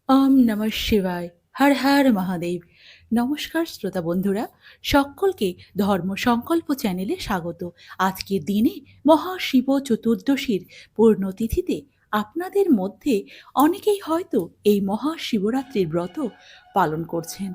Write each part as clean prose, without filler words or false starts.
ওম নমঃ শিবায়। হর হর মহাদেব। নমস্কার শ্রোতা বন্ধুরা, সকলকে ধর্ম সংকল্প চ্যানেলে স্বাগত। আজকের দিনে মহাশিব চতুর্দশীর পূর্ণতিথিতে আপনাদের মধ্যে অনেকেই হয়তো এই মহাশিবরাত্রির ব্রত পালন করছেন।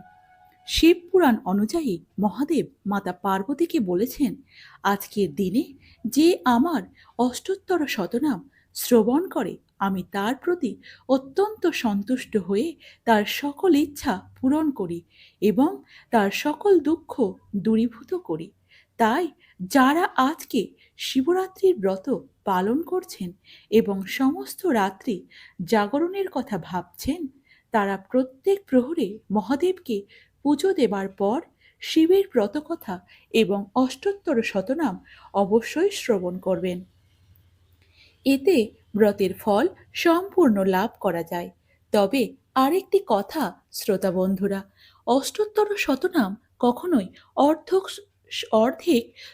শিব পুরাণ অনুযায়ী মহাদেব মাতা পার্বতীকে বলেছেন, আজকের দিনে যে আমার অষ্টোত্তর শতনাম শ্রবণ করে আমি তার প্রতি অত্যন্ত সন্তুষ্ট হয়ে তার সকল ইচ্ছা পূরণ করি এবং তার সকল দুঃখ দূরীভূত করি। তাই যারা আজকে শিবরাত্রির ব্রত পালন করছেন এবং সমস্ত রাত্রি জাগরণের কথা ভাবছেন, তারা প্রত্যেক প্রহরে মহাদেবকে পুজো দেবার পর শিবের ব্রতকথা এবং অষ্টোত্তর শতনাম অবশ্যই শ্রবণ করবেন। এতে ব্রতের ফল সম্পূর্ণ লাভ করা যায়। তবে আরেকটি কথা শ্রোতা বন্ধুরা, অষ্টোত্তর শতনাম কখনোই অর্ধেক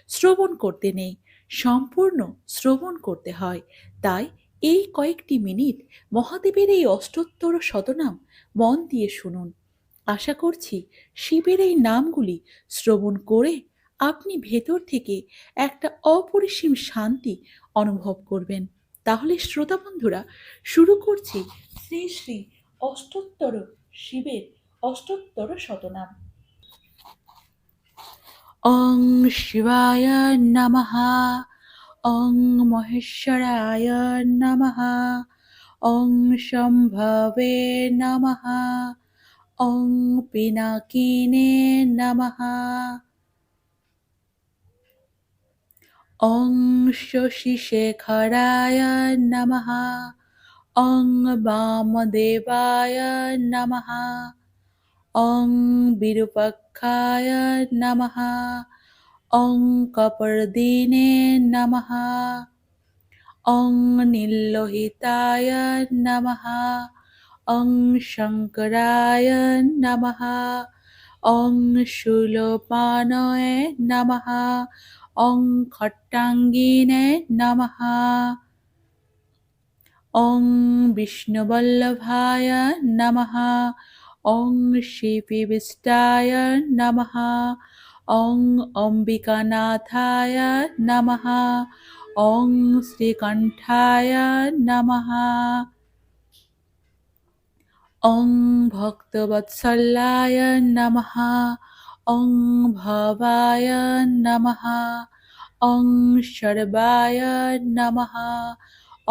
শ্রবণ করতে নেই, সম্পূর্ণ শ্রবণ করতে হয়। তাই এই কয়েকটি মিনিট মহাদেবের এই অষ্টোত্তর শতনাম মন দিয়ে শুনুন। আশা করছি শিবের এই নামগুলি শ্রবণ করে আপনি ভেতর থেকে একটা অপরিসীম শান্তি অনুভব করবেন। তাহলে শ্রোতা বন্ধুরা, শুরু করছি শ্রী শ্রী অষ্টোত্তর শিবের অষ্টোত্তর শতনাম। ওং শিবায় নমঃ। ওং মহেশ্বরায় নমঃ। ওং শম্ভবে নমঃ। ওং পিনাকিনে নমঃ। ওং শশীশেখরায় নমঃ। ওং বামদেবায় নমঃ। ওং বিরূপাক্ষায় নমঃ। ওং কপর্দিনে নমঃ। ওং নীললোহিতায় নমঃ। ওং শঙ্করায় নমঃ। ওং শূলপাণয়ে নমঃ। ওং খট্টাঙ্গিনে নমঃ। ওং বিষ্ণুবল্লভায় নমঃ। ওং শিপিবিষ্টায় নমঃ। ওং অম্বিকানাথায় নমঃ। ওং শ্রীকণ্ঠায় নমঃ। ওং ভক্তবৎসলায় নমঃ। ওং ভবায় নমঃ। ওং সর্বায় নমঃ।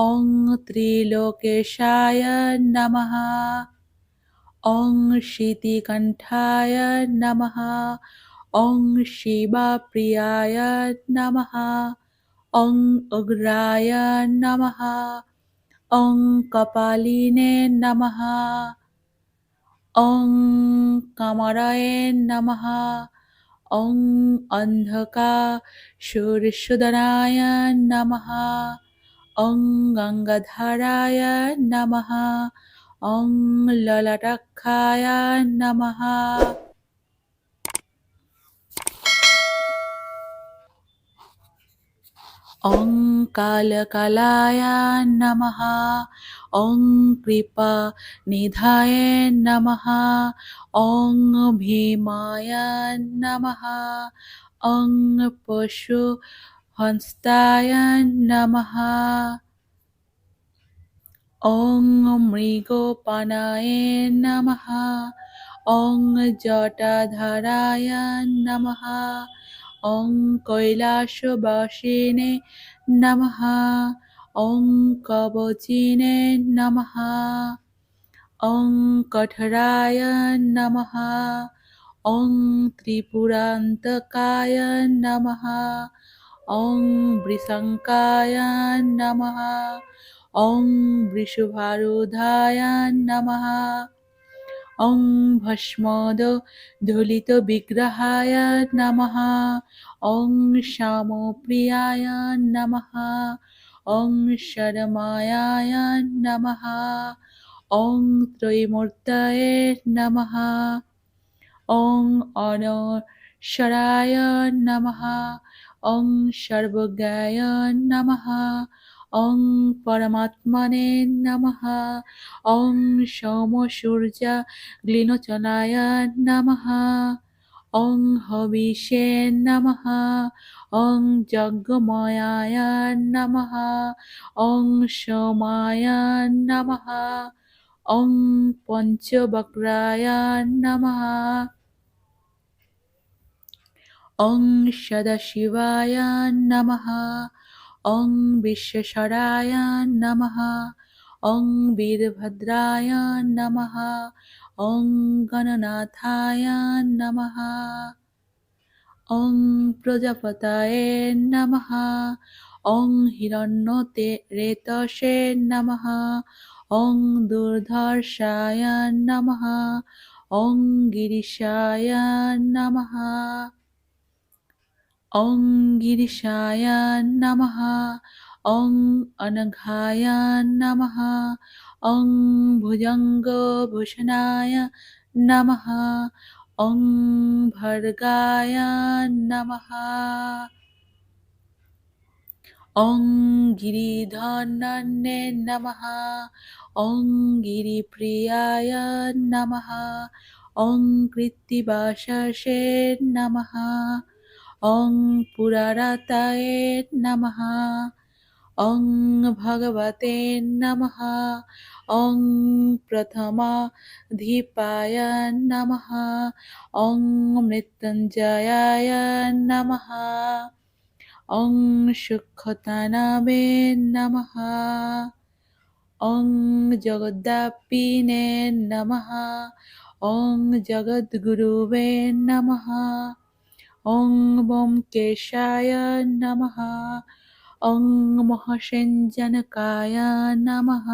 ওং ত্রিলোকেশায় নমঃ। ওং শীতিকণ্ঠায় নমঃ। ওং শিবপ্রিয়ায় নমঃ। ওং উগ্রায় নমঃ। ওং কপালিনে নমঃ। ওং কামরায় নমঃ। ওং অন্ধকাসুরসুদনায় নমঃ। ওং গঙ্গাধরায় নমঃ। ওং ললাটাক্ষায় নমঃ। ওং কালকালায় নমঃ। ওং কৃপানিধায় নমঃ। ওং ভীমায় নমঃ। ওং পশুহস্তায় নমঃ। ওং মৃগপানায় নমঃ। ওং জটাধারায় নমঃ। ওং কৈলাসবাসিনে নমঃ। ওং কবচিনে নমঃ। ওং কঠরায় নমঃ। ওং ত্রিপুরান্তকায় নমঃ। ওং বৃষঙ্কায় নমঃ। ওং বৃষভারূঢ়ায় নমঃ। ওং ভস্মোদধূলিতবিগ্রহায় নমঃ। ওং শ্যামপ্রিয়ায় নমঃ। ওং শরমায়ায় নমঃ। ওং ত্রৈমূর্তয়ে নমঃ। ওং অনশ্বরায় নমঃ। ওং সর্বজ্ঞায় নমঃ। ওং পরমাত্মনে নমঃ। ওং সোমসূর্যা গ্লিনোচনায় নমঃ। ওং হবিষে নমঃ। ওং যজ্ঞময়ায় নমঃ। ওং সোমায় নমঃ। ওং পঞ্চবক্রায় নমঃ। ওং সদাশিবায় নমঃ। ওং বিশ্বেশ্বরায় নমঃ। ওং বীরভদ্রায় নমঃ। ওং গণনাথায় নমঃ। ওং প্রজাপতয়ে নমঃ। ওং হিরণ্যরেতসে নমঃ। ওং দুর্ধর্ষায় নমঃ। ওং গিরিশায় নমঃ। ওং গিরিশায় নমঃ। ওং অনঘায় নমঃ। ওং ভুজঙ্গভূষণায় নমঃ। ওং ভর্গায় নমঃ। ওং গিরিধন্বনে নমঃ। ওং গিরিপ্রিয়ায় নমঃ। ওং কৃত্তিবাসসে নমঃ। ওং পুরারাতায়ে নমঃ। ওং ভগবতে নমঃ। ওং প্রথমাধিপায় নমঃ। ওং মৃত্যুঞ্জয়ায় নমঃ। ওং সুক্ষতানবে নমঃ। ওং জগদ্ব্যাপিনে নমঃ। ওং জগদ্গুরুবে নমঃ। ওং ব্যোমকেশায় নমঃ। ওং মহাসেনজনকায় নমঃ।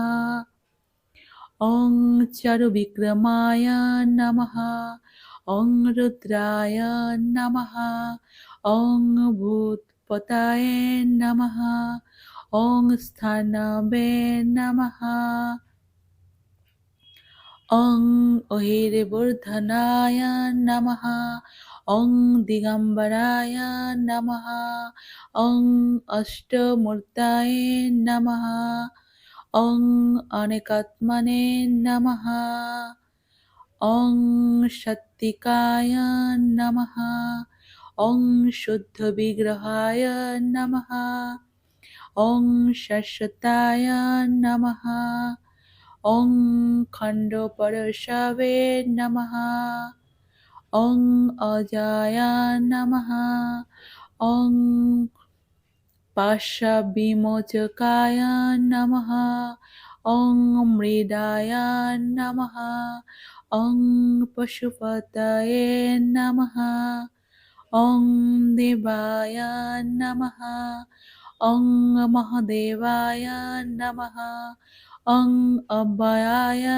ওং চারুবিক্রমায় নমঃ। ওং রুদ্রায় নমঃ। ওং ভূতপতয়ে নমঃ। ওং স্থানবে নমঃ। ওং অহিরবর্ধনায় নমঃ। ওং দিগম্বরায় নমঃ। ওং অষ্টমূর্তয়ে নমঃ। ওং অনেকাত্মনে নমঃ। ওং সত্ত্বিকায় নমঃ। ওং শুদ্ধবিগ্রহায় নমঃ। ওং শাশ্বতায় নমঃ। ওং খণ্ডপরশবে নমঃ। ওং অজায় নমঃ। ওং পাশবিমোচকায় নমঃ। ওং মৃডায় নমঃ। ওং পশুপতয়ে নমঃ। ওং দেবায় নমঃ। ওং মহাদেবায় নমঃ। ওং অব্যয়ায়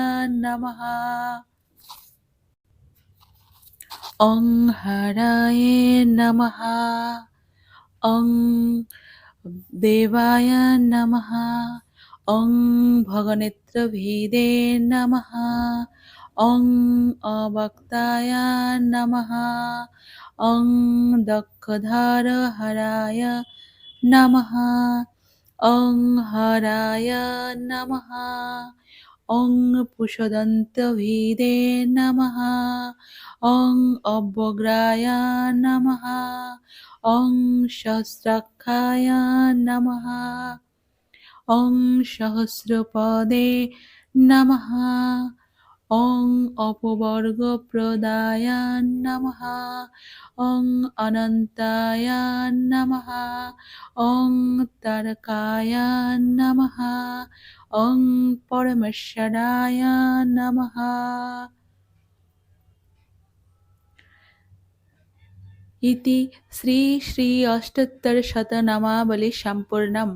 নমঃ। ওং হরায়ে নমঃ। ওং দেবায় নমঃ। ওং ভগনেত্রভিদে নমঃ। ওং অবক্তায় নমঃ। ওং দক্ষধরহরায় নমঃ। ওং হরায় নমঃ। ওং পুষদন্তভিদে নমঃ। ওং অব্যগ্রায় নমঃ। ওং সহস্রাক্ষায় নমঃ। ওং সহস্রপদে নমঃ। ওং অপবর্গপ্রদায় নমঃ। ওং অনন্তায় নমঃ। ওং তারকায় নমঃ। ওং পরমেশ্বরায় নমঃ। ইতি শ্রী শ্রী অষ্টোত্তরশতনামাবলী সম্পূর্ণম।